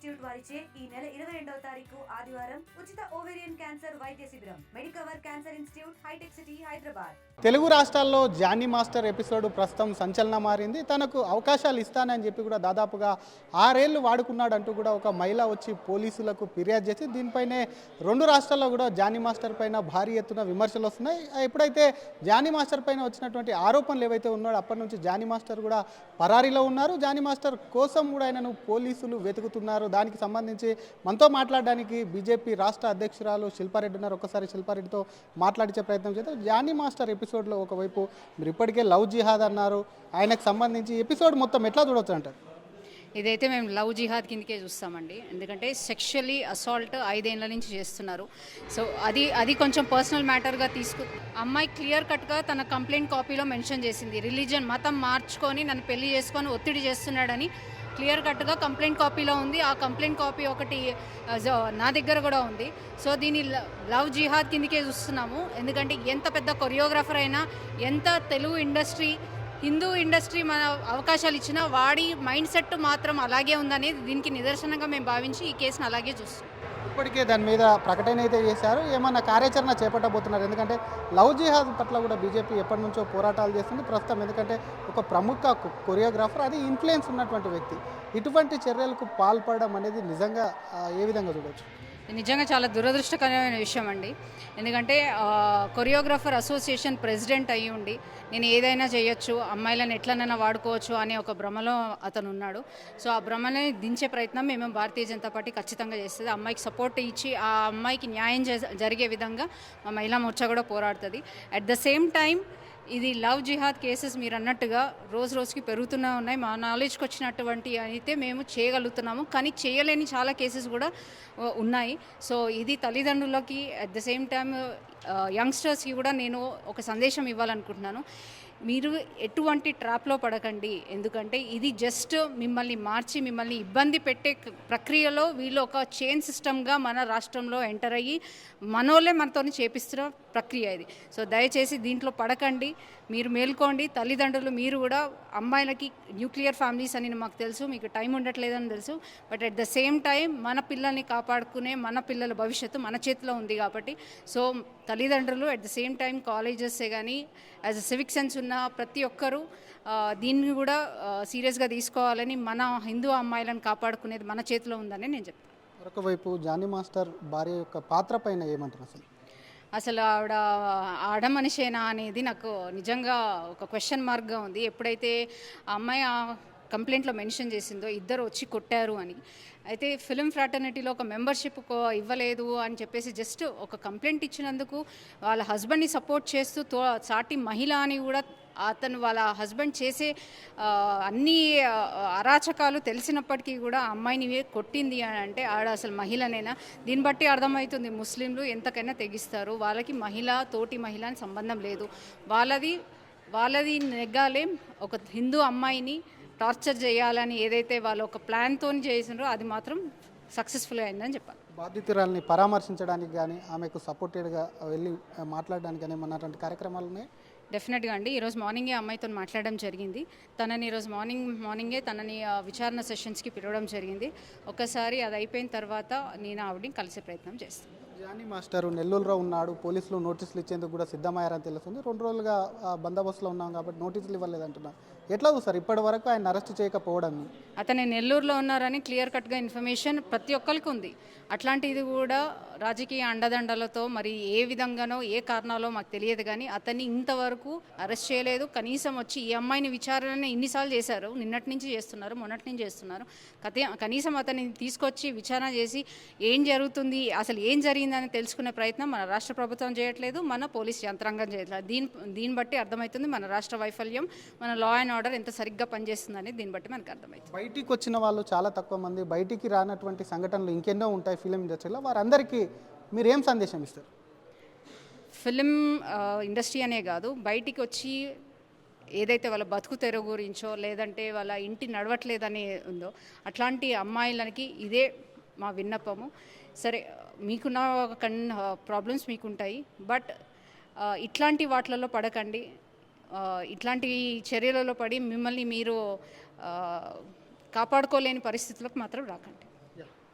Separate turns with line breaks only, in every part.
Institute వారిచే ఈ నెల 22వ తారీఖు ఆదివారం ఉచిత ఓవేరియన్ క్యాన్సర్ వైద్య శిబిరం Medicover cancer institute hitech city Hyderabad.
Telugu రాష్ట్రాల్లో జానీ మాస్టర్ ఎపిసోడ్ ప్రస్తుతం సంచలనం మారింది. తనకు అవకాశాలు ఇస్తానని చెప్పి కూడా దాదాపుగా 6 ఏళ్ళు వాడుకున్నాడంటూ కూడా ఒక మహిళ వచ్చి పోలీసులకు ఫిర్యాదు చేసి దీనిపైనే 2 రాష్ట్రాల్లో కూడా జానీ మాస్టర్ పైన భారీ ఎత్తున విమర్శలు వస్తున్నాయి. ఎప్పుడైతే జానీ మాస్టర్ పైన వచ్చినటువంటి ఆరోపణలు ఏవైతే ఉన్నాడో అప్పటి నుంచి జానీ మాస్టర్ కూడా పరారీలో ఉన్నారు. జానీ మాస్టర్ కోసం కూడా ఆయనను పోలీసులు వెతుకుతున్నారు. దానికి సంబంధించి మనతో మాట్లాడడానికి బీజేపీ రాష్ట్ర అధ్యక్షురాలు శిల్పారెడ్డి ఉన్నారు. ఒకసారి శిల్పారెడ్డితో మాట్లాడించే ప్రయత్నం చేద్దాం. జానీ మాస్టర్ ఎపిసోడ్లో ఒకవైపు మీరు ఇప్పటికే లవ్ జిహాద్ అన్నారు. ఆయనకు సంబంధించి ఎపిసోడ్ మొత్తం ఎట్లా చూడవచ్చు అంటారు?
ఇదైతే మేము లవ్ జిహాద్ కిందకే చూస్తామండి. ఎందుకంటే సెక్షువల్లీ అసాల్ట్ 5 ఏళ్ల నుంచి చేస్తున్నారు. సో అది కొంచెం పర్సనల్ మ్యాటర్గా అమ్మాయి క్లియర్ కట్గా తన కంప్లైంట్ కాపీలో మెన్షన్ చేసింది. రిలీజన్ మతం మార్చుకొని నన్ను పెళ్లి చేసుకొని ఒత్తిడి చేస్తున్నాడని క్లియర్ కట్గా కంప్లైంట్ కాపీలో ఉంది. ఆ కంప్లైంట్ కాపీ ఒకటి నా దగ్గర కూడా ఉంది. సో దీన్ని లవ్ జిహాద్ కిందకే చూస్తున్నాము. ఎందుకంటే ఎంత పెద్ద కొరియోగ్రాఫర్ అయినా, ఎంత తెలుగు ఇండస్ట్రీ, హిందూ ఇండస్ట్రీ మన అవకాశాలు ఇచ్చినా వాడి మైండ్ సెట్ మాత్రం అలాగే ఉందనేది దీనికి నిదర్శనంగా మేము భావించి ఈ కేసును అలాగే చూస్తాం.
ఇప్పటికే దాని మీద ప్రకటన అయితే చేశారు. ఏమన్నా కార్యాచరణ చేపట్టబోతున్నారు? ఎందుకంటే లవ్ జిహాద్ పట్ల కూడా బీజేపీ ఎప్పటి నుంచో పోరాటాలు చేస్తుంది ప్రస్తుతం. ఎందుకంటే ఒక ప్రముఖ కొరియోగ్రాఫర్, అది ఇన్ఫ్లుయెన్స్ ఉన్నటువంటి వ్యక్తి. ఇటువంటి చర్యలకు పాల్పడడం అనేది నిజంగా ఏ విధంగా చూడవచ్చు?
నిజంగా చాలా దురదృష్టకరమైన విషయం అండి. ఎందుకంటే కొరియోగ్రాఫర్ అసోసియేషన్ ప్రెసిడెంట్ అయ్యి ఉండి నేను ఏదైనా చేయొచ్చు, అమ్మాయిలను ఎట్లనైనా వాడుకోవచ్చు అనే ఒక భ్రమలో అతను ఉన్నాడు. సో ఆ భ్రమని దించే ప్రయత్నం మేము భారతీయ జనతా పార్టీ ఖచ్చితంగా చేస్తుంది. అమ్మాయికి సపోర్ట్ ఇచ్చి ఆ అమ్మాయికి న్యాయం జరిగే విధంగా మా మహిళా మోర్చా కూడా పోరాడుతుంది. అట్ ద సేమ్ టైం ఇది లవ్ జిహాద్ కేసెస్ మీరు అన్నట్టుగా రోజు రోజుకి పెరుగుతూనే ఉన్నాయి. మా నాలెడ్జ్కి వచ్చినటువంటి అయితే మేము చేయగలుగుతున్నాము, కానీ చేయలేని చాలా కేసెస్ కూడా ఉన్నాయి. సో ఇది తల్లిదండ్రులకి అట్ ద సేమ్ టైం యంగ్స్టర్స్కి కూడా నేను ఒక సందేశం ఇవ్వాలనుకుంటున్నాను. మీరు ఎటువంటి ట్రాప్లో పడకండి. ఎందుకంటే ఇది జస్ట్ మిమ్మల్ని మార్చి మిమ్మల్ని ఇబ్బంది పెట్టే ప్రక్రియలో వీళ్ళు ఒక చైన్ సిస్టమ్గా మన రాష్ట్రంలో ఎంటర్ అయ్యి మనోళ్ళే మనతో చేపిస్తున్న ప్రక్రియ ఇది. సో దయచేసి దీంట్లో పడకండి, మీరు మేల్కోండి. తల్లిదండ్రులు మీరు కూడా అమ్మాయిలకి న్యూక్లియర్ ఫ్యామిలీస్ అని మాకు తెలుసు, మీకు టైం ఉండట్లేదని తెలుసు. But at the same time మన పిల్లల్ని కాపాడుకునే మన పిల్లల భవిష్యత్తు మన చేతిలో ఉంది కాబట్టి సో తల్లిదండ్రులు అట్ ద సేమ్ టైం కాలేజెస్సే కానీ యాజ్ అ సివిక్ సెన్స్ ఉన్న ప్రతి ఒక్కరూ దీన్ని కూడా సీరియస్గా తీసుకోవాలని, మన హిందూ అమ్మాయిలను కాపాడుకునేది మన చేతిలో ఉందని నేను చెప్తాను.
మరొకవైపు జానీ మాస్టర్ భార్య యొక్క పాత్ర పైన ఏమంటారు?
అసలు ఆవిడ ఆడమనిషేనా అనేది నాకు నిజంగా ఒక క్వశ్చన్ మార్క్గా ఉంది. ఎప్పుడైతే ఆ అమ్మాయి ఆ కంప్లైంట్లో మెన్షన్ చేసిందో ఇద్దరు వచ్చి కొట్టారు అని, అయితే ఫిలిం ఫ్రాటర్నిటీలో ఒక మెంబర్షిప్ ఇవ్వలేదు అని చెప్పేసి జస్ట్ ఒక కంప్లైంట్ ఇచ్చినందుకు వాళ్ళ హస్బెండ్ని సపోర్ట్ చేస్తూ సాటి మహిళ అని కూడా అతను వాళ్ళ హస్బెండ్ చేసే అన్ని అరాచకాలు తెలిసినప్పటికీ కూడా అమ్మాయిని కొట్టింది అని అంటే ఆడ అసలు మహిళనేనా? దీన్ని బట్టి అర్థమవుతుంది ముస్లింలు ఎంతకైనా తెగిస్తారు. వాళ్ళకి తోటి మహిళ అని సంబంధం లేదు. వాళ్ళది నెగ్గాలే. ఒక హిందూ అమ్మాయిని టార్చర్ చేయాలని ఏదైతే వాళ్ళు ఒక ప్లాన్తో చేసినారో అది మాత్రం సక్సెస్ఫుల్ అయిందని చెప్పాలి.
బాధితురాలని పరామర్శించడానికి కానీ ఆమెకు సపోర్టెడ్గా వెళ్ళి మాట్లాడడానికి కానీ అన్నటువంటి కార్యక్రమాలు ఉన్నాయి.
డెఫినెట్గా అండి. ఈరోజు మార్నింగే అమ్మాయితో మాట్లాడడం జరిగింది. తనని ఈరోజు మార్నింగే తనని విచారణ సెషన్స్కి పిలవడం జరిగింది. ఒకసారి అది అయిపోయిన తర్వాత నేను ఆవిడని కలిసే ప్రయత్నం చేస్తాను.
జానీ మాస్టర్ నెల్లూరులో ఉన్నాడు. పోలీసులు నోటీసులు ఇచ్చేందుకు కూడా సిద్ధమయ్యారని తెలుస్తుంది. 2 రోజులుగా బందోబస్తులో ఉన్నాం కాబట్టి నోటీసులు ఇవ్వలేదంటున్నారు. ఎట్లా చూస్తారు ఇప్పటి వరకు ఆయన అరెస్ట్ చేయకపోవడం?
అతను నెల్లూరులో ఉన్నారని క్లియర్ కట్గా ఇన్ఫర్మేషన్ ప్రతి ఒక్కరికి ఉంది. అట్లాంటిది కూడా రాజకీయ అండదండలతో మరి ఏ విధంగానో ఏ కారణాలో మాకు తెలియదు, కానీ అతన్ని ఇంతవరకు అరెస్ట్ చేయలేదు. కనీసం వచ్చి ఈ అమ్మాయిని విచారణ ఇన్నిసార్లు చేశారు, నిన్నటి నుంచి చేస్తున్నారు, మొన్నటి నుంచి చేస్తున్నారు. కనీసం అతన్ని తీసుకొచ్చి విచారణ చేసి ఏం జరుగుతుంది, అసలు ఏం జరిగిందని తెలుసుకునే ప్రయత్నం మన రాష్ట్ర ప్రభుత్వం చేయట్లేదు, మన పోలీస్ యంత్రాంగం చేయట్లేదు. దీన్ని బట్టి అర్థమవుతుంది మన రాష్ట్ర వైఫల్యం, మన లా అండ్ ఆర్డర్ ఎంత సరిగ్గా పనిచేస్తుందని దీన్ని బట్టి మనకు అర్థమవుతుంది.
బయటికి వచ్చిన వాళ్ళు చాలా తక్కువ మంది, బయటికి రానటువంటి సంఘటనలు ఇంకెన్నో ఉంటాయి ఫిలిం ఇండస్ట్రీలో. వారందరికీ మీరు ఏం సందేశం ఇస్తారు?
ఫిలిం ఇండస్ట్రీ అనే కాదు, బయటికి వచ్చి ఏదైతే వాళ్ళ బతుకు తెరువు గురించో లేదంటే వాళ్ళ ఇంటి నడవట్లేదని ఉందో అట్లాంటి అమ్మాయిలకి ఇదే మా విన్నపము. సరే, మీకున్న ప్రాబ్లమ్స్ మీకుంటాయి, బట్ ఇట్లాంటి వాటిలలో పడకండి. ఇట్లాంటి చర్యలలో పడి మిమ్మల్ని మీరు కాపాడుకోలేని పరిస్థితులకు మాత్రం రాకండి.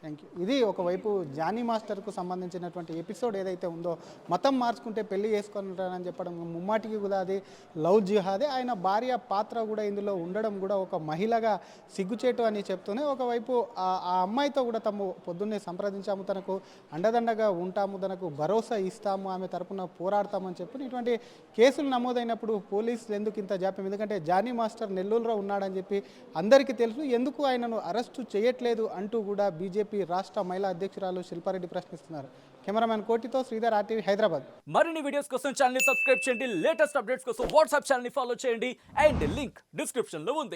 Thank you. ఇది ఒకవైపు జానీ మాస్టర్కు సంబంధించినటువంటి ఎపిసోడ్ ఏదైతే ఉందో, మతం మార్చుకుంటే పెళ్లి చేసుకుంటానని చెప్పడం ముమ్మాటికి కూడా అది లవ్ జిహాదే. ఆయన భార్య పాత్ర కూడా ఇందులో ఉండడం కూడా ఒక మహిళగా సిగ్గుచేటు అని చెప్తూనే ఒకవైపు ఆ అమ్మాయితో కూడా తమ పొద్దున్నే సంప్రదించాము, తనకు అండదండగా ఉంటాము, తనకు భరోసా ఇస్తాము, ఆమె తరపున పోరాడతామని చెప్పి ఇటువంటి కేసులు నమోదైనప్పుడు పోలీసులు ఎందుకు ఇంత జాప్యం? ఎందుకంటే జానీ మాస్టర్ నెల్లూరులో ఉన్నాడని చెప్పి అందరికీ తెలుసు, ఎందుకు ఆయనను అరెస్టు చేయట్లేదు అంటూ కూడా బీజేపీ రాష్ట్ర మహిళా అధ్యక్షురాలు శిల్పారెడ్డి ప్రశ్నిస్తున్నారు. కెమెరామెన్ కోటితో శ్రీధర్, RTV హైదరాబాద్.
మరిన్ని వీడియోస్ కోసం ఛానల్ ని సబ్స్క్రైబ్ చేయండి, లేటెస్ట్ అప్డేట్స్ కోసం వాట్సాప్ ఛానల్ ని ఫాలో చేయండి అండ్ లింక్ డిస్క్రిప్షన్ లో ఉంది.